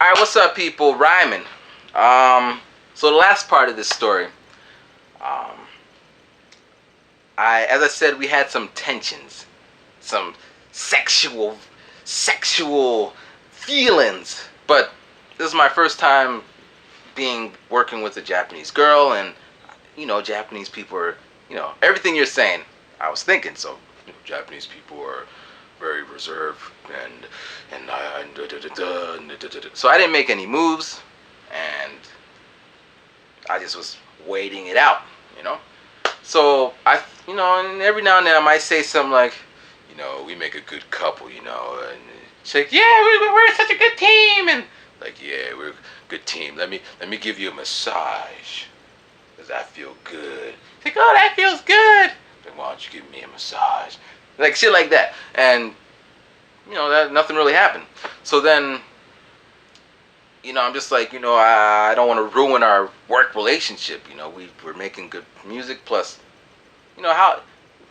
All right, what's up, people? Ryman. So the last part of this story, um, as I said, we had some tensions, some sexual, sexual feelings. But this is my first time being working with a Japanese girl, and Japanese people are, everything you're saying. I was thinking so. Japanese people are very reserved so I didn't make any moves, and I just was waiting it out, you know. So and every now and then I might say something like, we make a good couple, and she's like, yeah, we're such a good team, and like, yeah, we're a good team. Let me give you a massage, cause I feel good. She's like, oh, that feels good. Like, why don't you give me a massage? Like shit like that, and that nothing really happened. So then, I'm just like, I don't want to ruin our work relationship. We're making good music. Plus, how?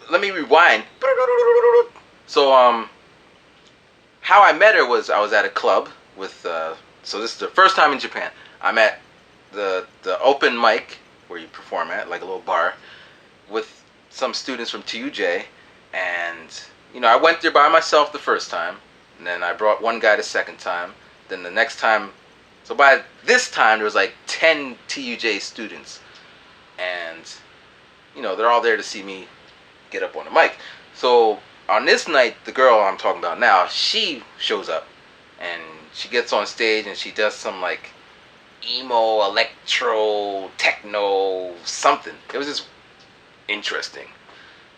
Let me rewind. So how I met her was I was at a club with. So this is the first time in Japan. I'm at the open mic where you perform at, like a little bar, with some students from TUJ, and I went there by myself the first time, and then I brought one guy the second time. Then the next time, so by this time there was like 10 TUJ students, and they're all there to see me get up on the mic. So on this night, the girl I'm talking about now, she shows up, and she gets on stage and she does some like emo, electro, techno, something. It was just interesting.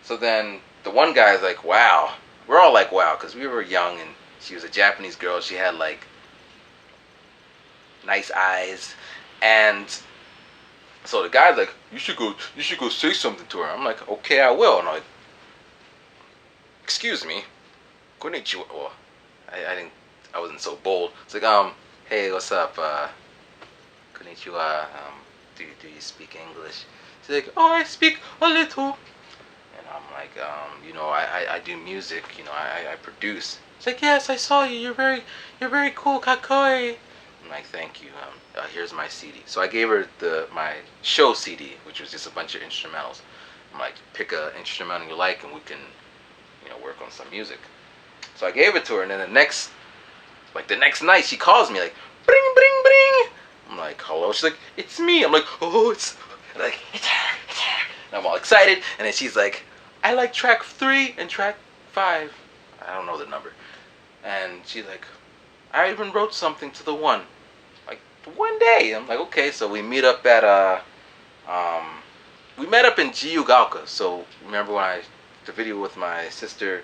So then the one guy's like, wow. We're all like, wow, because we were young and she was a Japanese girl. She had like nice eyes. And so the guy's like, you should go say something to her. I'm like, okay, I will. And I'm like, excuse me. Konnichiwa. Well, I wasn't so bold. It's like, hey, what's up? Konnichiwa. Do you speak English? She's like, oh, I speak a little. And I'm like, I do music, I produce. It's like, yes, I saw you. You're very cool, kakoi. I'm like, thank you. Here's my CD. So I gave her my show CD, which was just a bunch of instrumentals. I'm like, pick a instrumental you like, and we can, work on some music. So I gave it to her, and then the next night, she calls me like, bring, bring, bring. I'm like, hello. She's like, it's me. I'm like, oh, it's her, it's her. And I'm all excited, and then she's like, I like track 3 and track 5. I don't know the number. And she's like, I even wrote something to the one. Like, one day. I'm like, okay. So we meet up at we met up in Jiyugaoka. So remember when the video with my sister,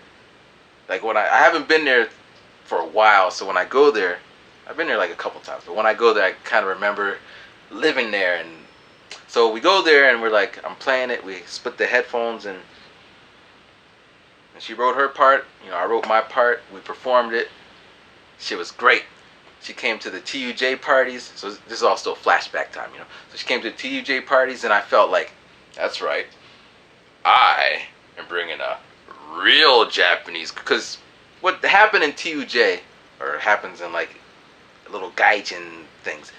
like when I haven't been there for a while. So when I go there, I've been there like a couple times. But when I go there, I kind of remember living there. And so we go there and we're like, I'm playing it. We split the headphones, and she wrote her part. I wrote my part. We performed it. She was great. She came to the TUJ parties. So this is all still flashback time, So she came to the TUJ parties, and I felt like, that's right. I am bringing a real Japanese. Because what happened in TUJ, or happens in like little gaijin things,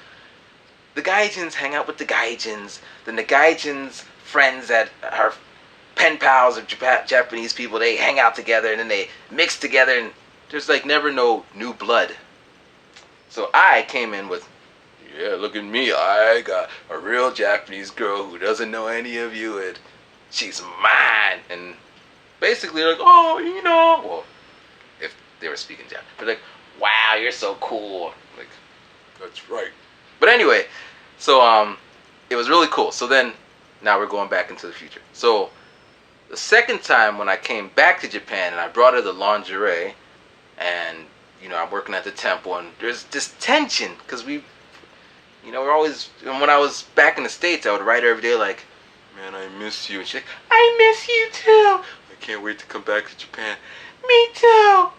the gaijins hang out with the gaijins. Then the gaijins' friends that are pen pals of Japanese people, they hang out together, and then they mix together, and there's like never no new blood. So I came in with, yeah, look at me. I got a real Japanese girl who doesn't know any of you, and she's mine. And basically, like, oh, well, if they were speaking Japanese, but like, wow, you're so cool. Like, that's right. But anyway, so it was really cool. So then, now we're going back into the future. So the second time when I came back to Japan and I brought her the lingerie, and I'm working at the temple, and there's this tension because we're always. And when I was back in the States, I would write her every day like, man, I miss you. And she's like, I miss you too. I can't wait to come back to Japan. Me too.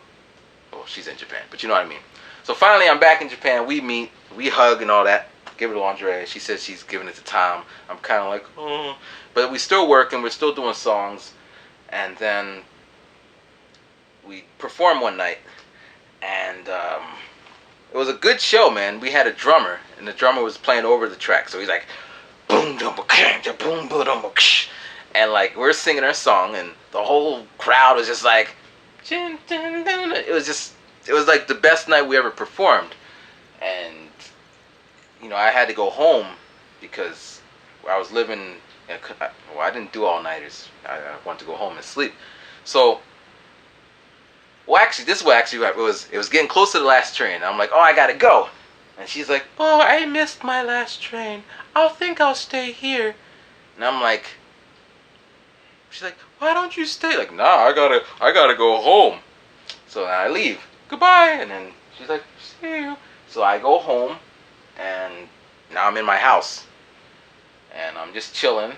Well, she's in Japan, but you know what I mean. So finally, I'm back in Japan. We meet, we hug and all that. Give her the lingerie. She says she's giving it to Tom. I'm kind of like, oh. But we still working. We're still doing songs. And then we perform one night. And It was a good show, man. We had a drummer, and the drummer was playing over the track. So he's like, boom, boom, boom, boom, boom, and like we're singing our song, and the whole crowd was just like, it was like the best night we ever performed. And I had to go home because I was living. Well, I didn't do all nighters. I wanted to go home and sleep. So, well, actually, this is what actually happened. It was getting close to the last train. I'm like, oh, I gotta go. And she's like, oh, I missed my last train. I'll stay here. And I'm like, she's like, why don't you stay? Like, nah, I gotta go home. So I leave. Goodbye. And then she's like, see you. So I go home, and now I'm in my house, and I'm just chilling.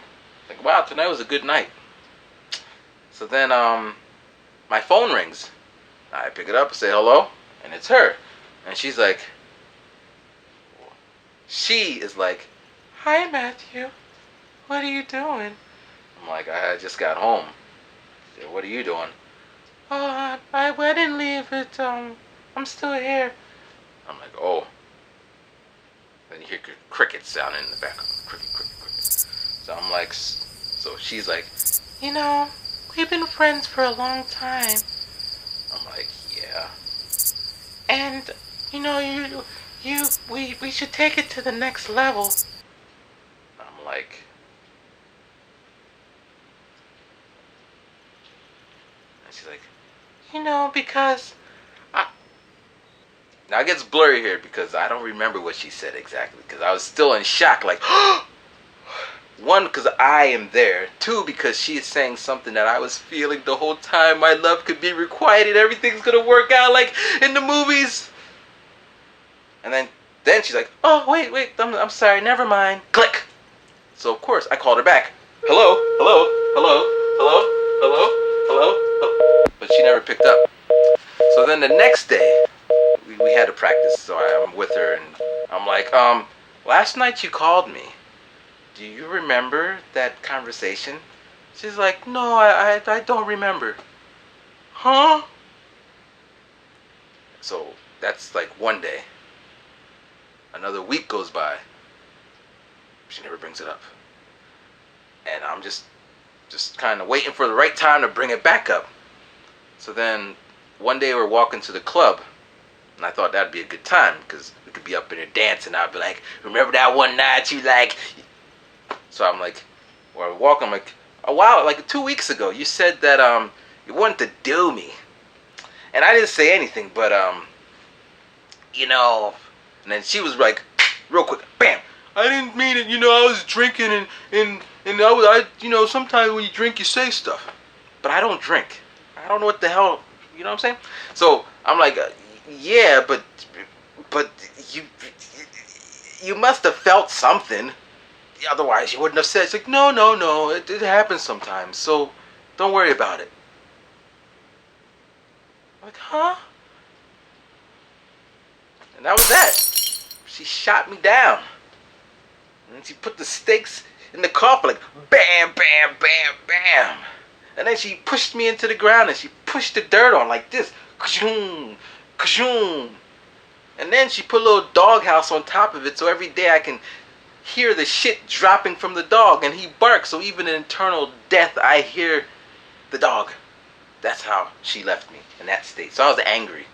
Like, wow, tonight was a good night. So then my phone rings. I pick it up and say hello, and it's her. And she is like, hi, Matthew. What are you doing? I'm like, I just got home. She said, what are you doing? Oh, I didn't leave it. I'm still here. I'm like, oh. Then you hear crickets sounding in the background. Cricket, cricket, cricket. So I'm like, so she's like, we've been friends for a long time. I'm like, yeah. And, we should take it to the next level. I'm like, and she's like, because now it gets blurry here because I don't remember what she said exactly because I was still in shock. Like, one, because I am there. Two, because she is saying something that I was feeling the whole time. My love could be requited. Everything's gonna work out like in the movies. And then she's like, oh, wait, I'm sorry, never mind. Click. So of course I called her back. Hello, hello, hello, hello, hello, hello, hello. But she never picked up. So then the next day, we had to practice. So I'm with her, and I'm like, last night you called me. Do you remember that conversation? She's like, no, I don't remember. Huh? So that's like one day. Another week goes by. She never brings it up. And I'm just kind of waiting for the right time to bring it back up. So then one day we're walking to the club, and I thought that'd be a good time because we could be up in there dancing. I'd be like, remember that one night you like? So I'm like, we're walking. I'm like, a while, like 2 weeks ago, you said that you wanted to do me, and I didn't say anything, but And then she was like, real quick, bam. I didn't mean it. I was drinking, and sometimes when you drink, you say stuff, but I don't drink. I don't know what the hell. You know what I'm saying? So I'm like, yeah, but you must have felt something. Otherwise, you wouldn't have said. It's like, no. It happens sometimes. So don't worry about it. I'm like, huh? And that was that. She shot me down. And then she put the stakes in the coffin, like, bam, bam, bam, bam. And then she pushed me into the ground, and she pushed the dirt on like this. Ka-shoom, ka-shoom. And then she put a little doghouse on top of it, so every day I can hear the shit dropping from the dog, and he barks, so even in eternal death, I hear the dog. That's how she left me, in that state. So I was angry.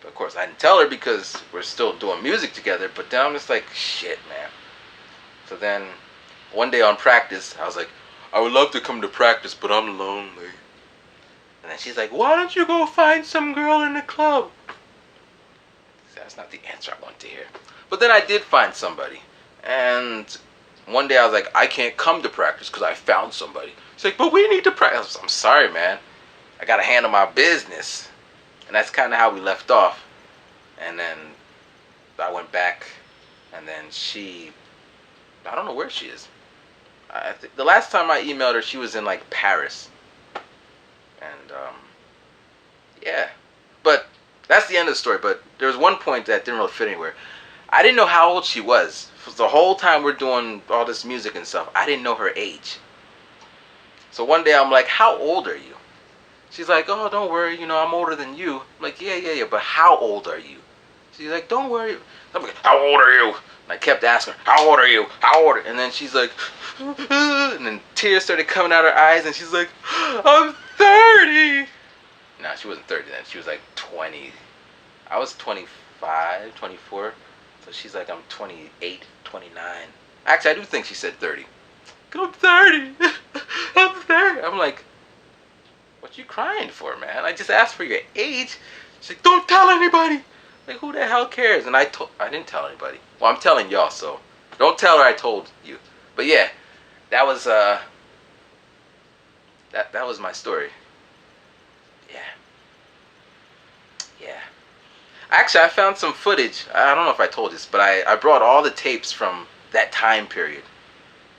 But of course, I didn't tell her because we're still doing music together, but then I'm just like, shit, man. So then, one day on practice, I was like, I would love to come to practice, but I'm lonely. And then she's like, why don't you go find some girl in the club? That's not the answer I wanted to hear. But then I did find somebody. And one day I was like, I can't come to practice because I found somebody. She's like, but we need to practice. I'm sorry, man. I got to handle my business. And that's kind of how we left off. And then I went back. And then I don't know where she is. The last time I emailed her, she was in like Paris. And yeah. But that's the end of the story. But there was one point that didn't really fit anywhere. I didn't know how old she was. The whole time we're doing all this music and stuff, I didn't know her age. So one day I'm like, how old are you? She's like, oh, don't worry, I'm older than you. I'm like, yeah, but how old are you? She's like, don't worry. I'm like, how old are you? And I kept asking her, how old are you? How old are you? And then she's like, and then tears started coming out her eyes, and she's like, I'm 30. No, she wasn't 30 then. She was like 20. I was 25, 24. So she's like, I'm 28, 29. Actually, I do think she said 30. I'm 30. I'm 30. I'm like, what you crying for, man? I just asked for your age. She's like, don't tell anybody. Like, who the hell cares? And I didn't tell anybody. Well, I'm telling y'all, so don't tell her I told you. But yeah, that was that was my story. Yeah. Yeah. Actually, I found some footage. I don't know if I told this, but I brought all the tapes from that time period.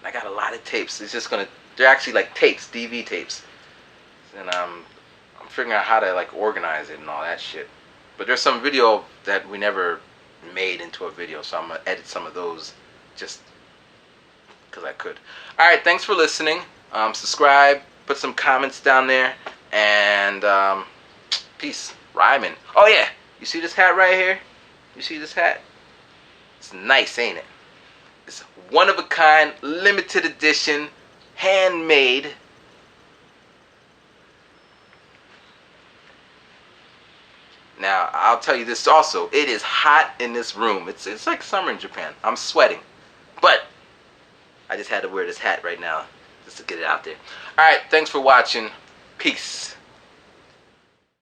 I got a lot of tapes. It's just gonna. They're actually like tapes, DV tapes, and I'm figuring out how to like organize it and all that shit. But there's some video that we never made into a video, so I'm gonna edit some of those just because I could. All right, thanks for listening. Subscribe, put some comments down there, and peace. Rhyming. Oh yeah, you see this hat right here? You see this hat? It's nice, ain't it? It's one of a kind, limited edition, handmade. Now, I'll tell you this also. It is hot in this room. It's like summer in Japan. I'm sweating. But I just had to wear this hat right now just to get it out there. Alright, thanks for watching. Peace.